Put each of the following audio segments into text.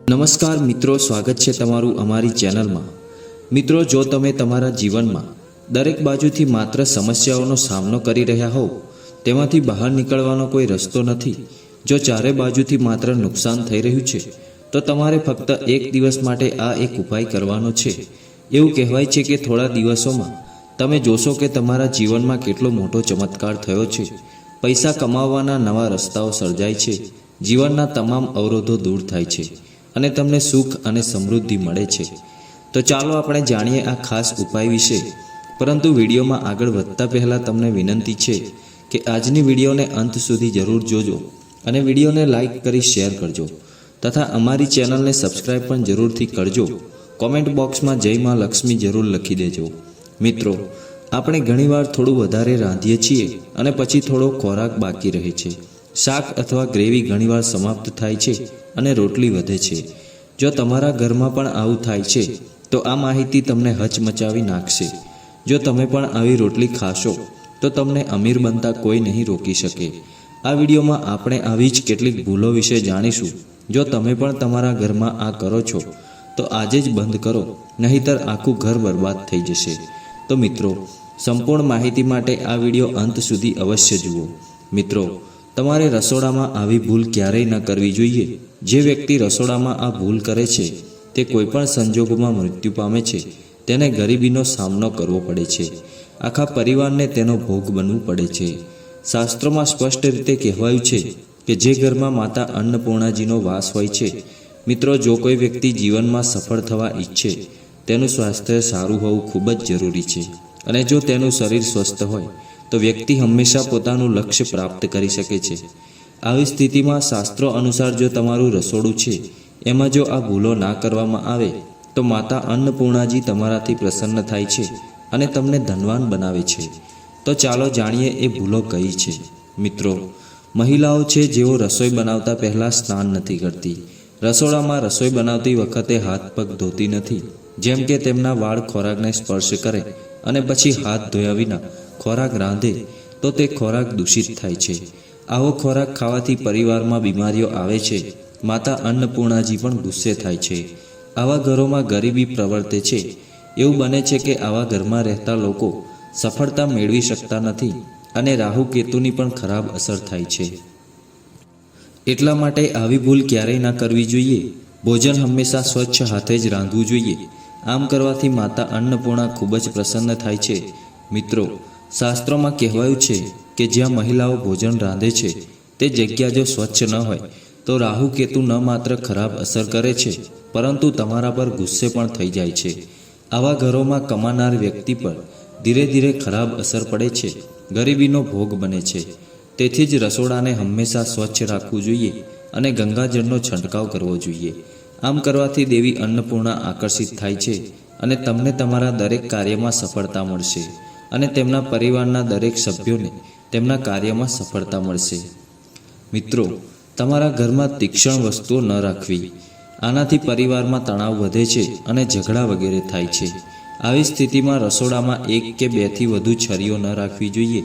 નમસ્કાર મિત્રો, સ્વાગત છે તમારું અમારી ચેનલમાં। મિત્રો, જો તમે તમારા જીવનમાં દરેક બાજુથી માત્ર સમસ્યાઓનો સામનો કરી રહ્યા હોવ, તેમાંથી બહાર નીકળવાનો કોઈ રસ્તો નથી, જો ચારે બાજુથી માત્ર નુકસાન થઈ રહ્યું છે, તો તમારે ફક્ત એક દિવસ માટે આ એક ઉપાય કરવાનો છે। એવું કહેવાય છે કે થોડા દિવસોમાં તમે જોશો કે તમારા જીવનમાં કેટલો મોટો ચમત્કાર થયો છે। પૈસા કમાવવાના નવા રસ્તાઓ સર્જાય છે, જીવનના તમામ અવરોધો દૂર થાય છે અને તમને સુખ અને સમૃદ્ધિ મળે છે। તો ચાલો આપણે જાણીએ આ ખાસ ઉપાય વિશે। પરંતુ વિડીયોમાં આગળ વધતા પહેલાં તમને વિનંતી છે કે આજની વિડીયોને અંત સુધી જરૂર જોજો અને વિડીયોને લાઈક કરી શેર કરજો તથા અમારી ચેનલને સબસ્ક્રાઈબ પણ જરૂરથી કરજો। કોમેન્ટ બોક્સમાં જય માં લક્ષ્મી જરૂર લખી દેજો। મિત્રો, આપણે ઘણીવાર થોડું વધારે રાંધીએ છીએ અને પછી થોડો ખોરાક બાકી રહે છે। શાક અથવા ગ્રેવી ઘણીવાર સમાપ્ત થાય છે અને રોટલી વધે છે। જો તમારા ઘરમાં પણ આવું થાય છે તો આ માહિતી તમને હચમચાવી નાખશે। જો તમે પણ આવી રોટલી ખાશો તો તમને અમીર બનતા કોઈ નહીં રોકી શકે। આ વિડીયોમાં આપણે આવી જ કેટલીક ભૂલો વિશે જાણીશું। જો તમે પણ તમારા ઘરમાં આ કરો છો તો આજે જ બંધ કરો, નહીંતર આખું ઘર બરબાદ થઈ જશે। તો મિત્રો, સંપૂર્ણ માહિતી માટે આ વિડીયો અંત સુધી અવશ્ય જુઓ। મિત્રો, તમારે રસોડામાં આવી ભૂલ ક્યારેય ન કરવી જોઈએ। જે વ્યક્તિ રસોડામાં આ ભૂલ કરે છે તે કોઈપણ સંજોગોમાં મૃત્યુ પામે છે, તેને ગરીબીનો સામનો કરવો પડે છે, આખા પરિવારને તેનો ભોગ બનવું પડે છે। શાસ્ત્રોમાં સ્પષ્ટ રીતે કહેવાયું છે કે જે ઘરમાં માતા અન્નપૂર્ણાજીનો વાસ હોય છે, મિત્રો, જો કોઈ વ્યક્તિ જીવનમાં સફળ થવા ઈચ્છે, તેનું સ્વાસ્થ્ય સારું હોવું ખૂબ જ જરૂરી છે અને જો તેનું શરીર સ્વસ્થ હોય તો વ્યક્તિ હંમેશા પોતાનું લક્ષ્ય પ્રાપ્ત કરી શકે છે। આવી સ્થિતિમાં શાસ્ત્રો અનુસાર જો તમારું રસોડું છે એમાં જો આ ભૂલો ના કરવામાં આવે તો માતા અન્નપૂર્ણાજી તમારાથી પ્રસન્ન થાય છે અને તમને ધનવાન બનાવે છે। તો ચાલો જાણીએ એ ભૂલો કઈ છે। મિત્રો, મહિલાઓ છે જેઓ રસોઈ બનાવતા પહેલાં સ્નાન નથી કરતી, રસોડામાં રસોઈ બનાવતી વખતે હાથ પગ ધોતી નથી, જેમ કે તેમના વાળ ખોરાકને સ્પર્શ કરે અને પછી હાથ ધોયા વિના ખોરાક રાંધે તો તે ખોરાક દૂષિત થાય છે। આવો ખોરાક ખાવાથી પરિવારમાં બીમારીઓ આવે છે, માતા અન્નપૂર્ણાજી પણ ગુસ્સે થાય છે, આવા ઘરોમાં ગરીબી પ્રવર્તે છે। એવું બને છે કે આવા ઘરમાં રહેતા લોકો સફળતા મેળવી શકતા નથી અને રાહુ કેતુની પણ ખરાબ અસર થાય છે। એટલા માટે આવી ભૂલ ક્યારેય ના કરવી જોઈએ। ભોજન હંમેશા સ્વચ્છ હાથે જ રાંધવું જોઈએ। આમ કરવાથી માતા અન્નપૂર્ણા ખૂબ જ પ્રસન્ન થાય છે। મિત્રો, શાસ્ત્રોમાં કહેવાયું છે કે જ્યાં મહિલાઓ ભોજન રાંધે છે તે જગ્યા જો સ્વચ્છ ન હોય તો રાહુ કેતુ ન માત્ર ખરાબ અસર કરે છે પરંતુ તમારા પર ગુસ્સે પણ થઈ જાય છે। આવા ઘરોમાં કમાનાર વ્યક્તિ પર ધીરે ધીરે ખરાબ અસર પડે છે, ગરીબીનો ભોગ બને છે। તેથી જ રસોડાને હંમેશા સ્વચ્છ રાખવું જોઈએ અને ગંગાજળનો છંટકાવ કરવો જોઈએ। આમ કરવાથી દેવી અન્નપૂર્ણા આકર્ષિત થાય છે અને તમને તમારા દરેક કાર્યમાં સફળતા મળશે અને તેમના પરિવારના દરેક સભ્યોને તેમના કાર્યમાં સફળતા મળશે। મિત્રો, તમારા ઘરમાં તીક્ષ્ણ વસ્તુઓ ન રાખવી, આનાથી પરિવારમાં તણાવ વધે છે અને ઝઘડા વગેરે થાય છે। આવી સ્થિતિમાં રસોડામાં 1 કે 2 થી વધુ છરીઓ ન રાખવી જોઈએ।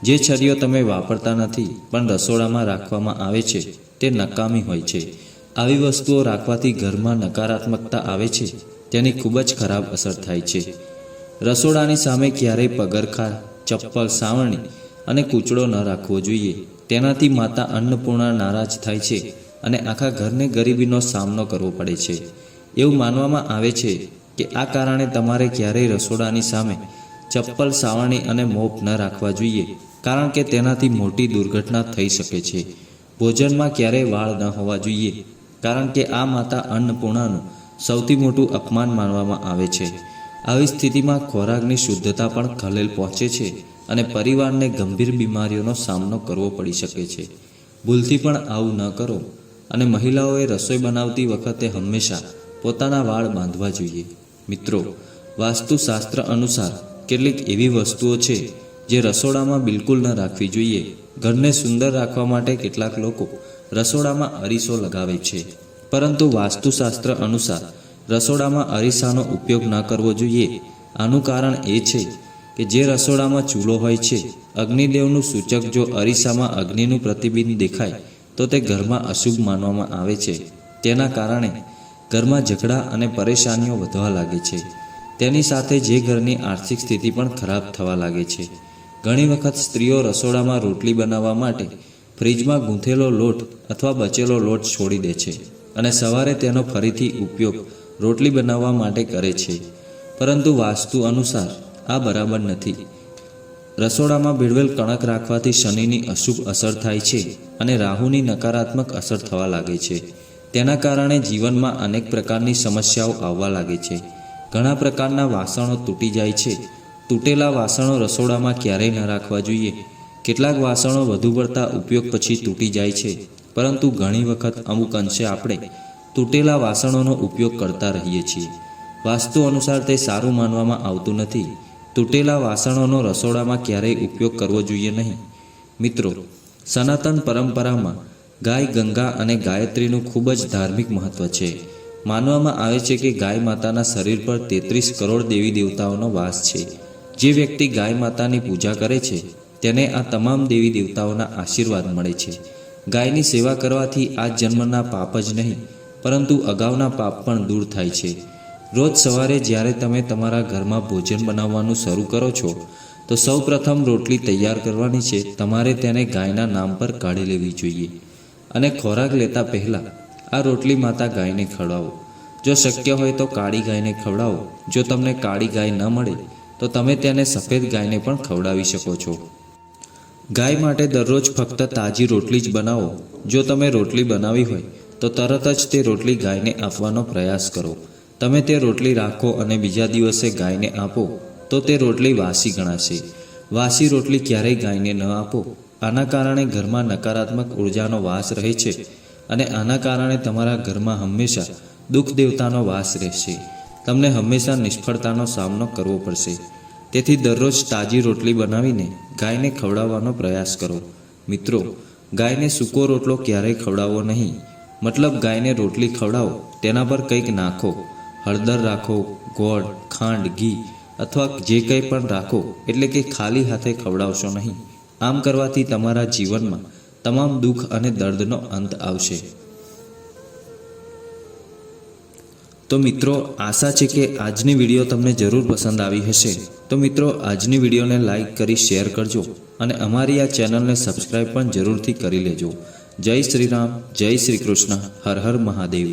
જે છરીઓ તમે વાપરતા નથી પણ રસોડામાં રાખવામાં આવે છે તે નકામી હોય છે। આવી વસ્તુઓ રાખવાથી ઘરમાં નકારાત્મકતા આવે છે, તેની ખૂબ જ ખરાબ અસર થાય છે। રસોડાની સામે ક્યારેય પગરખાં, ચપ્પલ, સાવરણી અને કૂચડો ન રાખવો જોઈએ। તેનાથી માતા અન્નપૂર્ણા નારાજ થાય છે અને આખા ઘરને ગરીબીનો સામનો કરવો પડે છે। એવું માનવામાં આવે છે કે આ કારણે તમારે ક્યારેય રસોડાની સામે ચપ્પલ, સાવરણી અને મોપ ન રાખવા જોઈએ, કારણ કે તેનાથી મોટી દુર્ઘટના થઈ શકે છે। ભોજનમાં ક્યારેય વાળ ન હોવા જોઈએ, કારણ કે આ માતા અન્નપૂર્ણાનું સૌથી મોટું અપમાન માનવામાં આવે છે। આવી સ્થિતિમાં ખોરાકની શુદ્ધતા પણ ખલેલ પહોંચે છે અને પરિવારને ગંભીર બીમારીઓનો સામનો કરવો પડી શકે છે। ભૂલથી પણ આવું ન કરો અને મહિલાઓએ રસોઈ બનાવતી વખતે હંમેશા પોતાના વાળ બાંધવા જોઈએ। મિત્રો, વાસ્તુશાસ્ત્ર અનુસાર કેટલીક એવી વસ્તુઓ છે જે રસોડામાં બિલકુલ ન રાખવી જોઈએ। ઘરને સુંદર રાખવા માટે કેટલાક લોકો રસોડામાં અરીસો લગાવે છે, પરંતુ વાસ્તુશાસ્ત્ર અનુસાર રસોડામાં અરીસાનો ઉપયોગ ન કરવો જોઈએ। આનું કારણ એ છે કે જે રસોડામાં ચૂલો હોય છે, અગ્નિદેવનું સૂચક જો અરીસામાં અગ્નિનું પ્રતિબિંબ દેખાય તો તે ઘરમાં અશુભ માનવામાં આવે છે। તેના કારણે ઘરમાં ઝઘડા અને પરેશાનીઓ વધવા લાગે છે. તેની સાથે જે ઘરની આર્થિક સ્થિતિ પણ ખરાબ થવા લાગે છે. ઘણી વખત સ્ત્રીઓ રસોડામાં રોટલી બનાવવા માટે ફ્રીજમાં ગૂંથેલો લોટ અથવા બચેલો લોટ છોડી દે છે અને સવારે તેનો ફરીથી ઉપયોગ રોટલી બનાવવા માટે કરે છે. પરંતુ વાસ્તુ અનુસાર આ બરાબર નથી. રસોડામાં ભેળવેલ કણક રાખવાથી શનિની અશુભ અસર થાય છે અને રાહુની નકારાત્મક અસર થવા લાગે છે. તેના કારણે જીવનમાં અનેક પ્રકારની સમસ્યાઓ આવવા લાગે છે. ઘણા પ્રકારના વાસણો તૂટી જાય છે. તૂટેલા વાસણો રસોડામાં ક્યારેય ન રાખવા જોઈએ. કેટલાક વાસણો વધુ પડતા ઉપયોગ પછી તૂટી જાય છે, પરંતુ ઘણી વખત અમુક અંશે આપણે તૂટેલા વાસણોનો ઉપયોગ કરતા રહીએ છીએ. વાસ્તુ અનુસાર તે સારું માનવામાં આવતું નથી. તૂટેલા વાસણોનો રસોડામાં ક્યારેય ઉપયોગ કરવો જોઈએ નહીં. મિત્રો, સનાતન પરંપરામાં ગાય, ગંગા અને ગાયત્રીનું ખૂબ જ ધાર્મિક મહત્વ છે. માનવામાં આવે છે કે ગાય માતાના શરીર પર 33 કરોડ દેવી દેવતાઓનો વાસ છે. જે વ્યક્તિ ગાય માતાની પૂજા કરે છે તેને આ તમામ દેવી દેવતાઓના આશીર્વાદ મળે છે. ગાયની સેવા કરવાથી આ જન્મના પાપ જ નહીં, પરંતુ અગાઉના પાપ પણ દૂર થાય છે. રોજ સવારે જ્યારે તમે તમારા ઘરમાં ભોજન બનાવવાનું શરૂ કરો છો તો સૌ પ્રથમ રોટલી તૈયાર કરવાની છે. તમારે તેને ગાયના નામ પર કાઢી લેવી જોઈએ અને ખોરાક લેતા પહેલાં આ રોટલી માતા ગાયને ખવડાવો. જો શક્ય હોય તો કાળી ગાયને ખવડાવો. જો તમને કાળી ગાય ન મળે તો તમે તેને સફેદ ગાયને પણ ખવડાવી શકો છો. ગાય માટે દરરોજ ફક્ત તાજી રોટલી જ બનાવો. જો તમે રોટલી બનાવી હોય તો તરત જ તે રોટલી ગાયને આપવાનો પ્રયાસ કરો. તમે તે રોટલી રાખો અને બીજા દિવસે ગાયને આપો તો તે રોટલી વાસી ગણાશે. વાસી રોટલી ક્યારેય ગાયને ન આપો. આના કારણે ઘરમાં નકારાત્મક ઉર્જાનો વાસ રહે છે અને આના કારણે તમારા ઘરમાં હંમેશા દુઃખ દેવતાનો વાસ રહેશે. તમને હંમેશા નિષ્ફળતાનો સામનો કરવો પડશે. તેથી દરરોજ તાજી રોટલી બનાવીને ગાયને ખવડાવવાનો પ્રયાસ કરો. મિત્રો, ગાયને સૂકો રોટલો ક્યારેય ખવડાવવો નહીં. મતલબ ગાયને રોટલી ખવડાવો, તેના પર કંઈક નાખો. હળદર રાખો, ગોળ, ખાંડ, ઘી અથવા જે કંઈ પણ રાખો, એટલે કે ખાલી હાથે ખવડાવશો નહીં. આમ કરવાથી તમારા જીવનમાં તમામ દુઃખ અને દર્દનો અંત આવશે. તો મિત્રો, આશા છે કે આજની વિડીયો તમને જરૂર પસંદ આવી હશે. તો મિત્રો, આજની વિડીયોને લાઈક કરી શેર કરજો અને અમારી આ ચેનલને સબસ્ક્રાઈબ પણ જરૂરથી કરી લેજો. જય શ્રી રામ, જય શ્રી કૃષ્ણ, હર હર મહાદેવ.